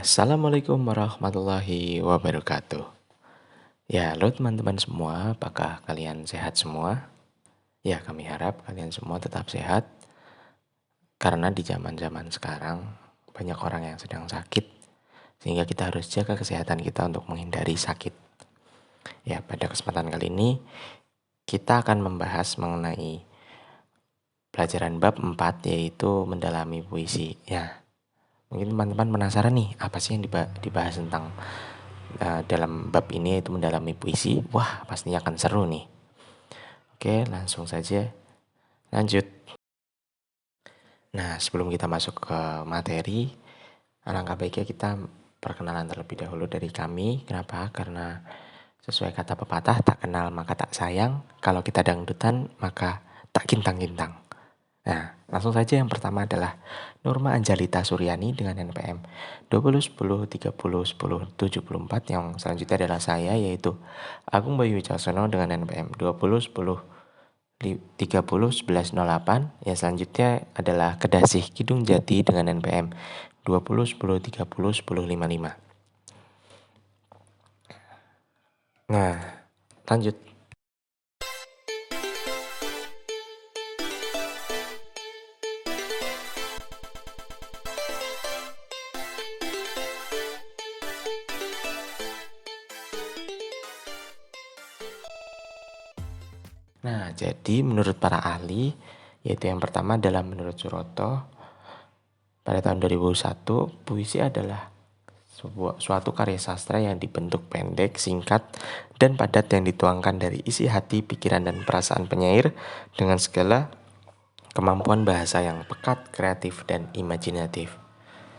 Assalamualaikum warahmatullahi wabarakatuh. Ya, halo teman-teman semua, apakah kalian sehat semua? Ya, kami harap kalian semua tetap sehat, karena di zaman-zaman sekarang banyak orang yang sedang sakit, sehingga kita harus jaga kesehatan kita untuk menghindari sakit. Ya, pada kesempatan kali ini, kita akan membahas mengenai pelajaran bab 4, yaitu mendalami puisi. Ya, mungkin teman-teman penasaran nih, apa sih yang dibahas tentang dalam bab ini, yaitu mendalami puisi. Wah, pastinya akan seru nih. Oke, langsung saja lanjut. Nah, sebelum kita masuk ke materi, alangkah baiknya kita perkenalan terlebih dahulu dari kami. Kenapa? Karena sesuai kata pepatah, tak kenal maka tak sayang. Kalau kita dangdutan, maka tak kintang-kintang. Nah, langsung saja yang pertama adalah Nurma Anjalita Suryani dengan NPM 2010301074. Yang selanjutnya adalah saya, yaitu Agung Bayu Wicaksono dengan NPM 2010301108. Yang selanjutnya adalah Kedasih Kidung Jati dengan NPM 2010301055. Nah, lanjut. Nah, jadi menurut para ahli, yaitu yang pertama adalah menurut Suroto, pada tahun 2001, puisi adalah suatu karya sastra yang dibentuk pendek, singkat, dan padat yang dituangkan dari isi hati, pikiran, dan perasaan penyair dengan segala kemampuan bahasa yang pekat, kreatif, dan imajinatif.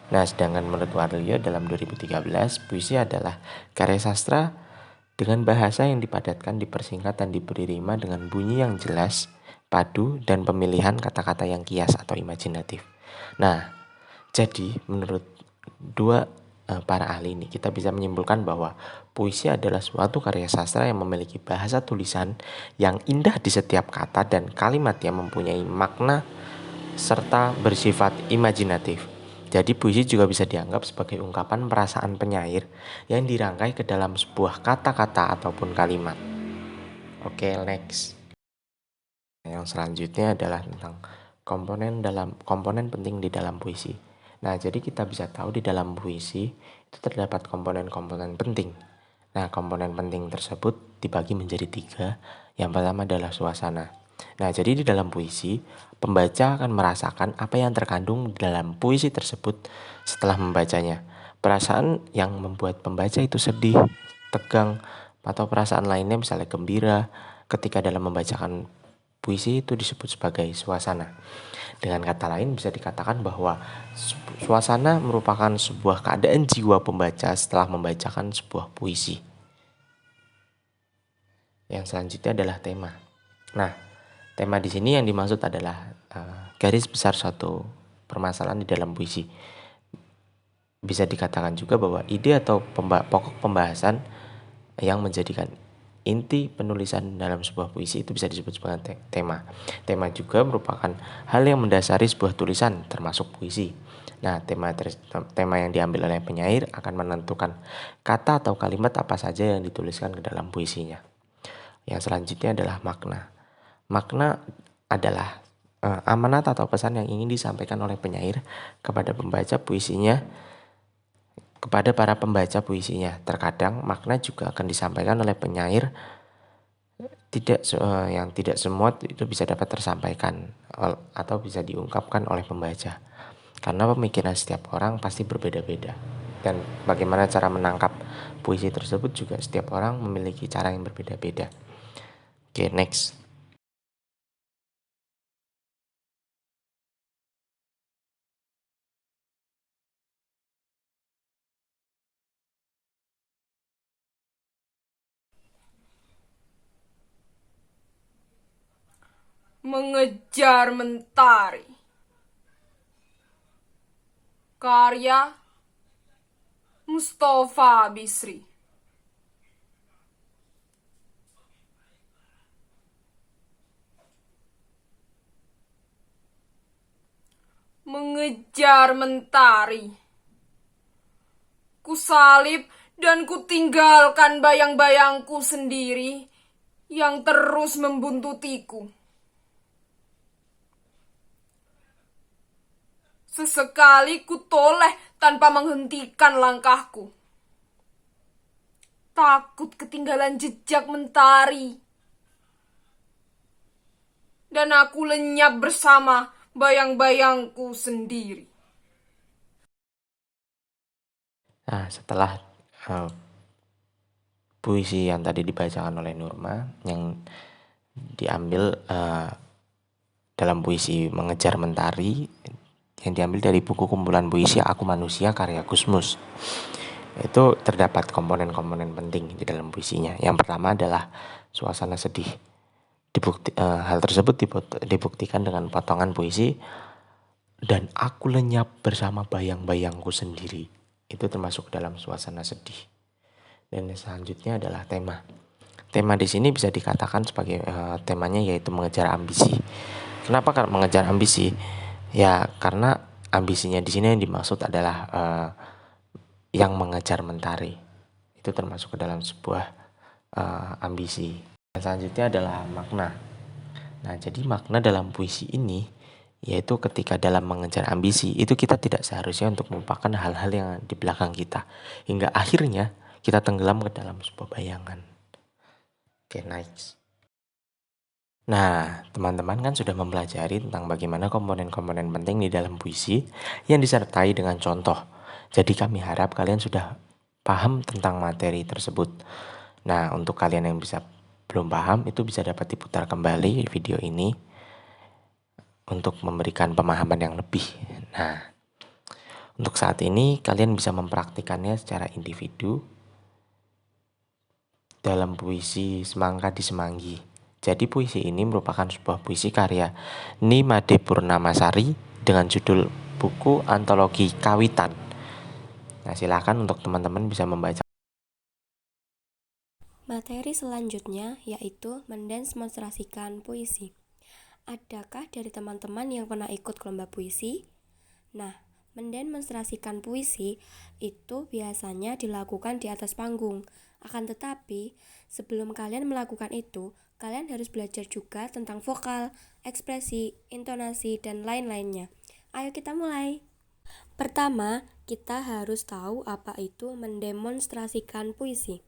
Nah, sedangkan menurut Warlio dalam 2013, puisi adalah karya sastra dengan bahasa yang dipadatkan, dipersingkat, dan diberi rima dengan bunyi yang jelas, padu, dan pemilihan kata-kata yang kias atau imajinatif. Nah, jadi menurut para ahli ini, kita bisa menyimpulkan bahwa puisi adalah suatu karya sastra yang memiliki bahasa tulisan yang indah di setiap kata dan kalimat yang mempunyai makna serta bersifat imajinatif. Jadi puisi juga bisa dianggap sebagai ungkapan perasaan penyair yang dirangkai ke dalam sebuah kata-kata ataupun kalimat. Oke, next. Yang selanjutnya adalah tentang komponen penting di dalam puisi. Nah, jadi kita bisa tahu di dalam puisi itu terdapat komponen-komponen penting. Nah, komponen penting tersebut dibagi menjadi 3. Yang pertama adalah suasana. Nah, jadi di dalam puisi, pembaca akan merasakan apa yang terkandung di dalam puisi tersebut setelah membacanya. Perasaan yang membuat pembaca itu sedih, tegang, atau perasaan lainnya misalnya gembira ketika dalam membacakan puisi itu disebut sebagai suasana. Dengan kata lain bisa dikatakan bahwa suasana merupakan sebuah keadaan jiwa pembaca setelah membacakan sebuah puisi. Yang selanjutnya adalah tema. Nah, tema di sini yang dimaksud adalah garis besar suatu permasalahan di dalam puisi. Bisa dikatakan juga bahwa ide atau pokok pembahasan yang menjadikan inti penulisan dalam sebuah puisi itu bisa disebut sebagai tema. Tema juga merupakan hal yang mendasari sebuah tulisan termasuk puisi. Nah, tema yang diambil oleh penyair akan menentukan kata atau kalimat apa saja yang dituliskan ke dalam puisinya. Yang selanjutnya adalah makna. Makna adalah amanat atau pesan yang ingin disampaikan oleh penyair kepada pembaca puisinya, kepada para pembaca puisinya. Terkadang makna juga akan disampaikan oleh penyair yang tidak semua itu bisa dapat tersampaikan atau bisa diungkapkan oleh pembaca. Karena pemikiran setiap orang pasti berbeda-beda. Dan bagaimana cara menangkap puisi tersebut juga setiap orang memiliki cara yang berbeda-beda. Oke, next. Mengejar Mentari, karya Mustafa Bisri. Mengejar mentari, Kusalib dan kutinggalkan bayang-bayangku sendiri yang terus membuntutiku. Sesekali kutoleh tanpa menghentikan langkahku. Takut ketinggalan jejak mentari. Dan aku lenyap bersama bayang-bayangku sendiri. Nah, setelah puisi yang tadi dibacakan oleh Nurma, yang diambil dalam puisi Mengejar Mentari, yang diambil dari buku kumpulan puisi Aku Manusia karya Gusmus. Itu terdapat komponen-komponen penting di dalam puisinya. Yang pertama adalah suasana sedih. Hal tersebut dibuktikan dengan potongan puisi dan aku lenyap bersama bayang-bayangku sendiri. Itu termasuk dalam suasana sedih. Dan selanjutnya adalah tema. Tema di sini bisa dikatakan sebagai temanya yaitu mengejar ambisi. Kenapa mengejar ambisi? Ya karena ambisinya di sini yang dimaksud adalah yang mengejar mentari. Itu termasuk ke dalam sebuah ambisi. Dan selanjutnya adalah makna. Nah, jadi makna dalam puisi ini yaitu ketika dalam mengejar ambisi itu kita tidak seharusnya untuk melupakan hal-hal yang di belakang kita hingga akhirnya kita tenggelam ke dalam sebuah bayangan. Oke, nice. Nah, teman-teman kan sudah mempelajari tentang bagaimana komponen-komponen penting di dalam puisi yang disertai dengan contoh. Jadi kami harap kalian sudah paham tentang materi tersebut. Nah, untuk kalian yang belum paham, itu bisa dapat diputar kembali video ini untuk memberikan pemahaman yang lebih. Nah, untuk saat ini kalian bisa mempraktikannya secara individu dalam puisi Semangka di Semanggi. Jadi puisi ini merupakan sebuah puisi karya Nimade Purnamasari dengan judul buku antologi Kawitan. Nah, silakan untuk teman-teman bisa membaca. Materi selanjutnya yaitu mendemonstrasikan puisi. Adakah dari teman-teman yang pernah ikut lomba puisi? Nah, mendemonstrasikan puisi itu biasanya dilakukan di atas panggung. Akan tetapi, sebelum kalian melakukan itu, kalian harus belajar juga tentang vokal, ekspresi, intonasi, dan lain-lainnya. Ayo kita mulai. Pertama, kita harus tahu apa itu mendemonstrasikan puisi.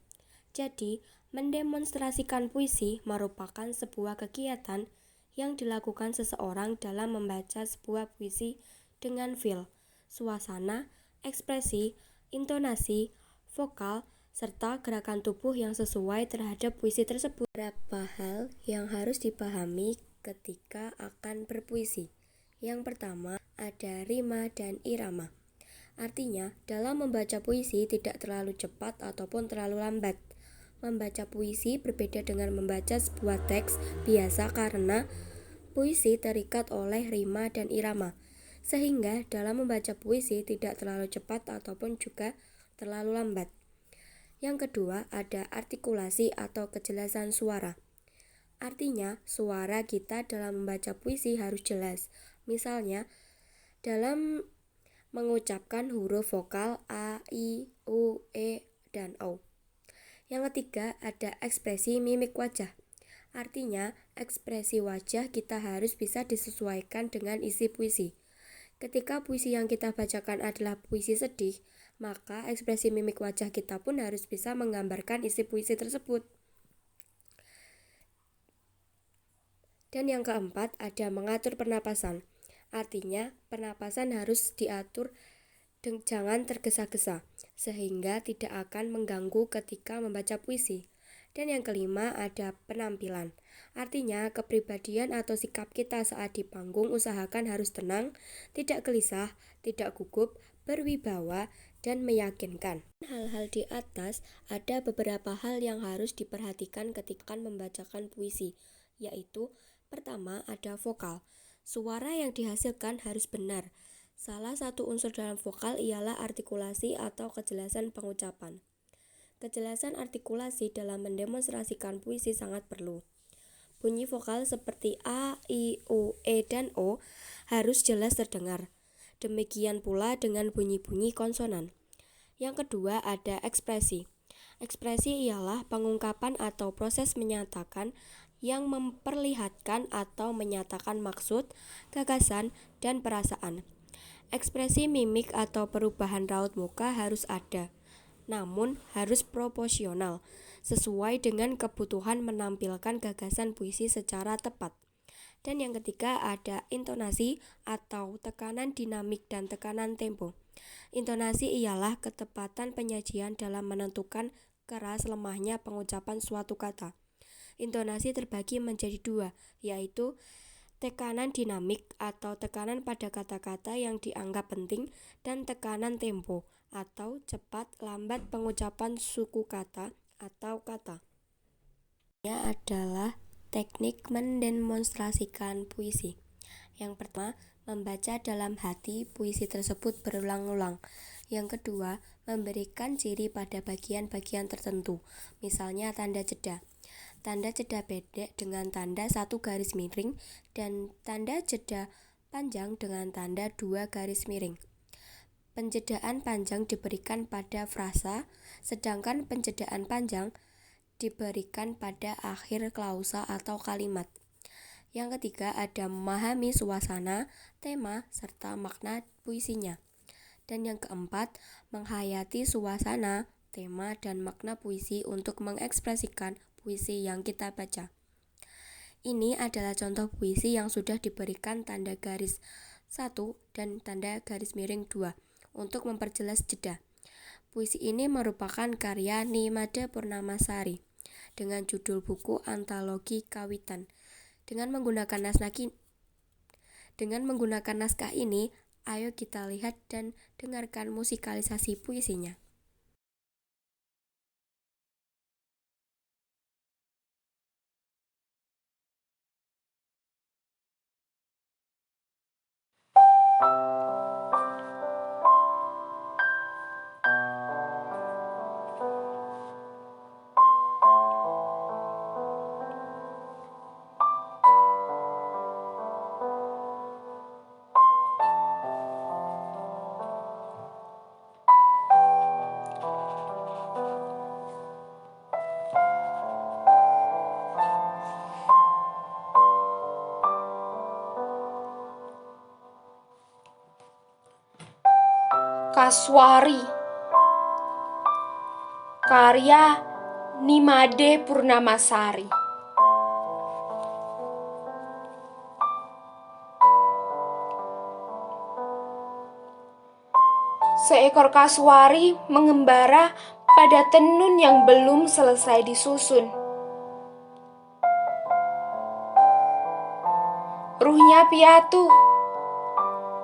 Jadi, mendemonstrasikan puisi merupakan sebuah kegiatan yang dilakukan seseorang dalam membaca sebuah puisi dengan feel, suasana, ekspresi, intonasi, vokal, serta gerakan tubuh yang sesuai terhadap puisi tersebut. Beberapa hal yang harus dipahami ketika akan berpuisi. Yang pertama, ada rima dan irama. Artinya, dalam membaca puisi tidak terlalu cepat ataupun terlalu lambat. Membaca puisi berbeda dengan membaca sebuah teks biasa karena puisi terikat oleh rima dan irama, sehingga dalam membaca puisi tidak terlalu cepat ataupun juga terlalu lambat. Yang kedua, ada artikulasi atau kejelasan suara. Artinya, suara kita dalam membaca puisi harus jelas. Misalnya, dalam mengucapkan huruf vokal A, I, U, E, dan O. Yang ketiga, ada ekspresi mimik wajah. Artinya, ekspresi wajah kita harus bisa disesuaikan dengan isi puisi. Ketika puisi yang kita bacakan adalah puisi sedih, maka ekspresi mimik wajah kita pun harus bisa menggambarkan isi puisi tersebut. Dan yang keempat, ada mengatur pernapasan. Artinya, pernapasan harus diatur jangan tergesa-gesa, sehingga tidak akan mengganggu ketika membaca puisi. Dan yang kelima, ada penampilan. Artinya, kepribadian atau sikap kita saat di panggung usahakan harus tenang, tidak gelisah, tidak gugup, berwibawa, dan meyakinkan. Hal-hal di atas ada beberapa hal yang harus diperhatikan ketika membacakan puisi, yaitu pertama ada vokal. Suara yang dihasilkan harus benar. Salah satu unsur dalam vokal ialah artikulasi atau kejelasan pengucapan. Kejelasan artikulasi dalam mendemonstrasikan puisi sangat perlu. Bunyi vokal seperti A, I, U, E, dan O harus jelas terdengar. Demikian pula dengan bunyi-bunyi konsonan. Yang kedua ada ekspresi. Ekspresi ialah pengungkapan atau proses menyatakan yang memperlihatkan atau menyatakan maksud, gagasan, dan perasaan. Ekspresi mimik atau perubahan raut muka harus ada, namun harus proporsional, sesuai dengan kebutuhan menampilkan gagasan puisi secara tepat. Dan yang ketiga ada intonasi atau tekanan dinamik dan tekanan tempo. Intonasi ialah ketepatan penyajian dalam menentukan keras lemahnya pengucapan suatu kata. Intonasi terbagi menjadi dua, yaitu tekanan dinamik atau tekanan pada kata-kata yang dianggap penting dan tekanan tempo atau cepat lambat pengucapan suku kata atau kata. Ini adalah teknik mendemonstrasikan puisi. Yang pertama, membaca dalam hati puisi tersebut berulang-ulang. Yang kedua, memberikan ciri pada bagian-bagian tertentu, misalnya tanda jeda. Tanda jeda pendek dengan tanda 1 garis miring dan tanda jeda panjang dengan tanda 2 garis miring. Penjedaan panjang diberikan pada frasa, sedangkan penjedaan panjang diberikan pada akhir klausa atau kalimat. Yang ketiga ada memahami suasana, tema, serta makna puisinya. Dan yang keempat, menghayati suasana, tema, dan makna puisi untuk mengekspresikan puisi yang kita baca. Ini adalah contoh puisi yang sudah diberikan tanda garis 1 dan tanda garis miring 2 untuk memperjelas jeda. Puisi ini merupakan karya Nimade Purnamasari dengan judul buku Antologi Kawitan. Dengan menggunakan naskah ini, ayo kita lihat dan dengarkan musikalisasi puisinya. Kasuari, karya Nimade Purnamasari. Seekor kasuari mengembara pada tenun yang belum selesai disusun. Ruhnya piatu,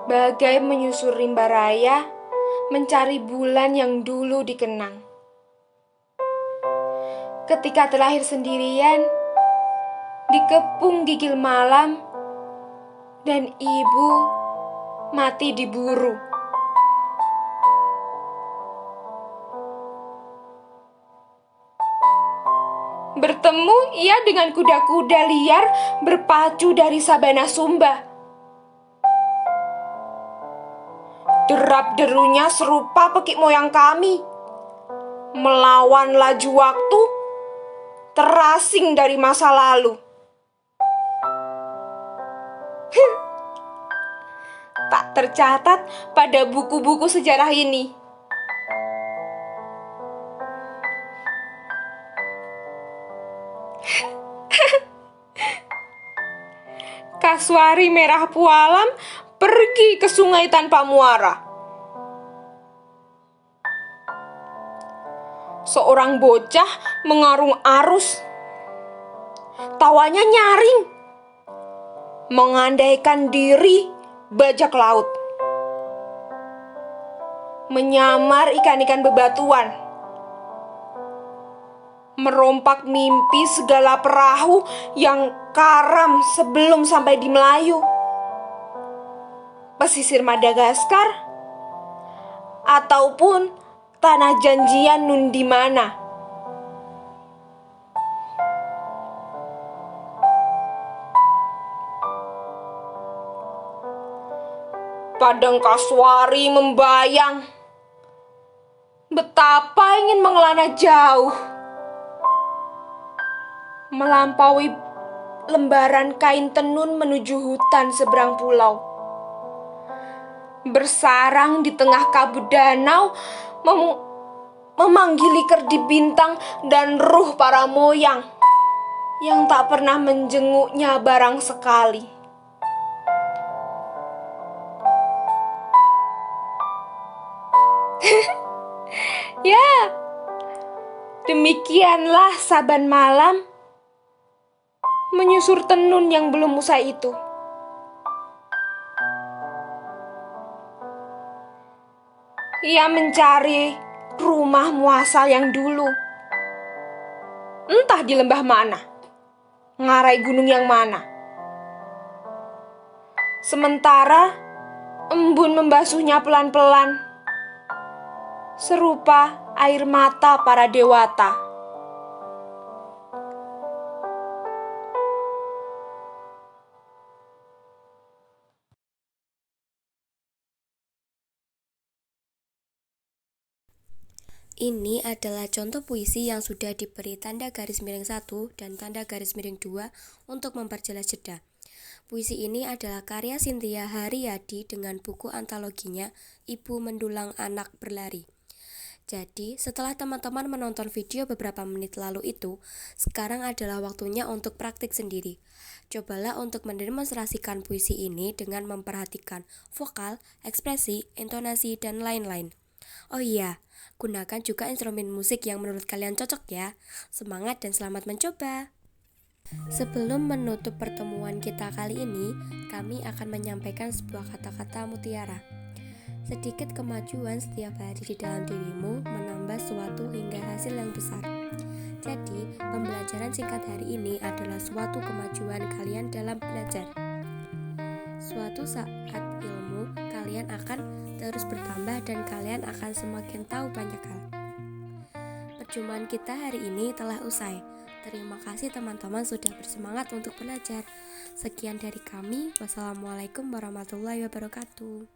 bagai menyusur rimba raya, mencari bulan yang dulu dikenang. Ketika terlahir sendirian, dikepung gigil malam, dan ibu mati diburu. Bertemu ia dengan kuda-kuda liar berpacu dari sabana Sumba. Derap-derunya serupa pekik moyang kami, melawan laju waktu, terasing dari masa lalu. Tak tercatat pada buku-buku sejarah ini. Kasuari merah pualam pergi ke sungai tanpa muara. Seorang bocah mengarung arus. Tawanya nyaring, mengandaikan diri bajak laut, menyamar ikan-ikan bebatuan, merompak mimpi segala perahu yang karam sebelum sampai di Melayu, pesisir Madagaskar, ataupun tanah janjian Nundimana. Padang kasuari membayang, Betapa ingin mengelana jauh, melampaui lembaran kain tenun menuju hutan seberang pulau. Bersarang di tengah kabut danau, memanggili kerdi bintang dan ruh para moyang yang tak pernah menjenguknya barang sekali. Ya, demikianlah saban malam menyusur tenun yang belum usai itu. Ia mencari rumah muasal yang dulu, entah di lembah mana, ngarai gunung yang mana. Sementara embun membasuhnya pelan-pelan, serupa air mata para dewata. Ini adalah contoh puisi yang sudah diberi tanda garis miring 1 dan tanda garis miring 2 untuk memperjelas jeda. Puisi ini adalah karya Cynthia Haryadi dengan buku antologinya Ibu Mendulang Anak Berlari. Jadi, setelah teman-teman menonton video beberapa menit lalu itu, sekarang adalah waktunya untuk praktik sendiri. Cobalah untuk mendemonstrasikan puisi ini dengan memperhatikan vokal, ekspresi, intonasi, dan lain-lain. Oh iya, gunakan juga instrumen musik yang menurut kalian cocok ya. Semangat dan selamat mencoba. Sebelum menutup pertemuan kita kali ini, kami akan menyampaikan sebuah kata-kata mutiara. Sedikit kemajuan setiap hari di dalam dirimu menambah suatu hingga hasil yang besar. Jadi, pembelajaran singkat hari ini adalah suatu kemajuan kalian dalam belajar. Suatu saat ilmu kalian akan terus bertambah dan kalian akan semakin tahu banyak hal. Perjumpaan kita hari ini telah usai. Terima kasih teman-teman sudah bersemangat untuk belajar. Sekian dari kami. Wassalamualaikum warahmatullahi wabarakatuh.